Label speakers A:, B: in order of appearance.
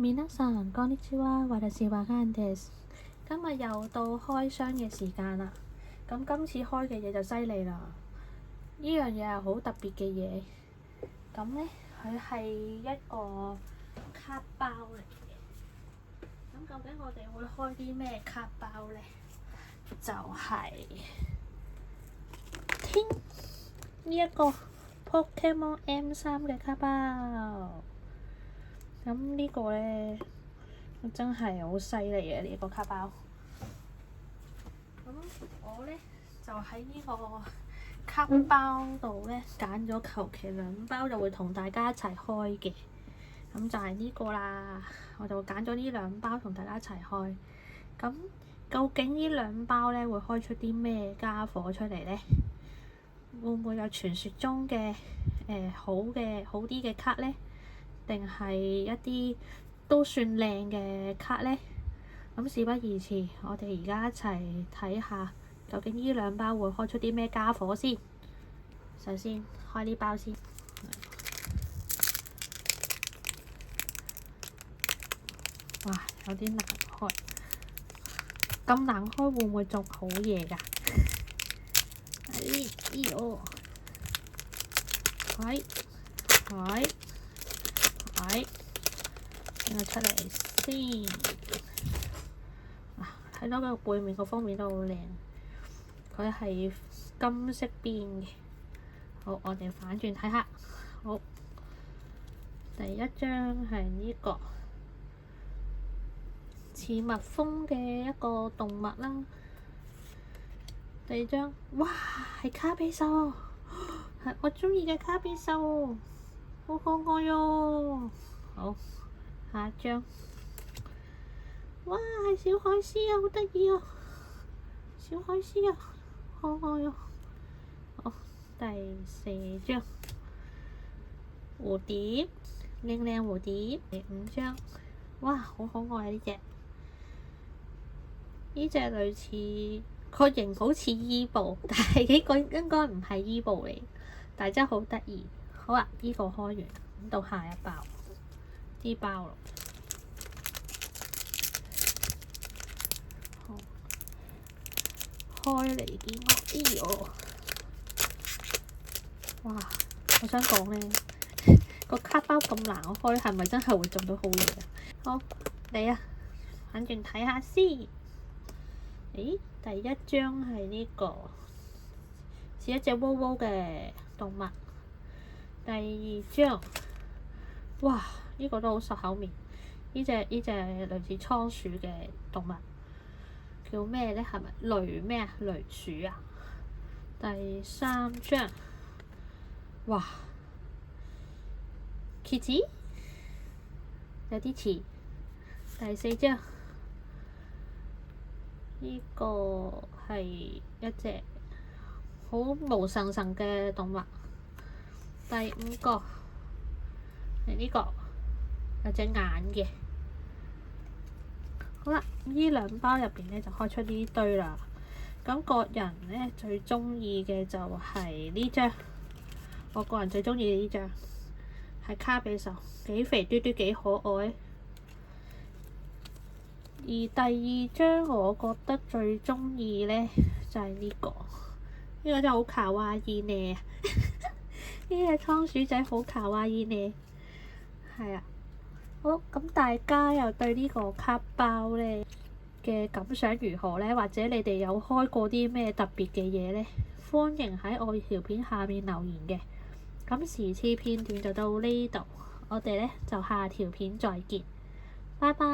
A: 皆さんこんにちは，私はCandice。今日又到開箱嘅時間啦。咁今次開嘅嘢就犀利啦。呢樣嘢係好特別嘅嘢。咁呢，佢係一個卡包嚟嘅。咁究竟我哋會開啲咩卡包呢？就係呢一個 Pokemon M3嘅卡包。咁呢個呢，真係好犀利嘅呢個卡包。咁我呢，就喺呢個卡包度呢，揀咗求其2包，就會同大家一齊開嘅。咁就係呢個啦，我就揀咗呢2包同大家一齊開。咁究竟呢2包呢，會開出啲咩傢伙出嚟呢？會唔會有傳說中嘅好啲嘅卡呢？定係一啲都算靚嘅卡呢？咁事不宜遲，我哋而家一齊睇下究竟呢2包會開出啲咩傢伙先。首先開呢包先。哇，有啲難開。咁難開會唔會做好嘢㗎？拎佢出嚟先。睇到個背面個封面都好靚，佢係金色邊嘅。好，我哋反轉睇下。好，第一張係呢個似蜜蜂嘅一個動物啦。第二張，哇，係卡比獸，係我中意嘅卡比獸，好可愛喎。好，下一張，哇，係小海獅啊，好得意啊！小海獅啊，可愛啊！好，第4張，蝴蝶，靚靚蝴蝶。第5張，哇，好可愛啊！呢隻類似個型好似伊布，但係呢個應該唔係伊布嚟，但係真係好得意。好啊，呢個開完，咁到下一包，呢包咯。開嚟見我，哇！我想講呢個卡包咁難開，係咪真係會做到好嘢啊？好，嚟啊，反轉睇下先。咦，第一張係呢個似一隻窩窩嘅動物。第2張，哇！呢個都好熟口面。呢隻類似倉鼠嘅動物。叫咩呢？係咪雷咩啊？雷鼠啊！第3張，哇！蠍子有啲似。第4張，呢個係一隻好毛神神嘅動物。第5個係呢個有隻眼嘅。好啦，呢2包入邊呢就開出呢堆啦。咁個人呢最中意嘅就係呢張，我個人最中意呢張係卡比獸，幾肥嘟嘟幾可愛。而第2張我覺得最中意呢就係呢個真係好卡哇伊呢。呢隻倉鼠仔好卡哇伊呢，係啊。好，咁大家又對呢個卡包呢嘅感想如何呢？或者你哋有開過啲咩特別嘅嘢呢？歡迎喺我條片下面留言嘅。咁時事片段就到呢度，我哋呢就下條片再見，拜拜。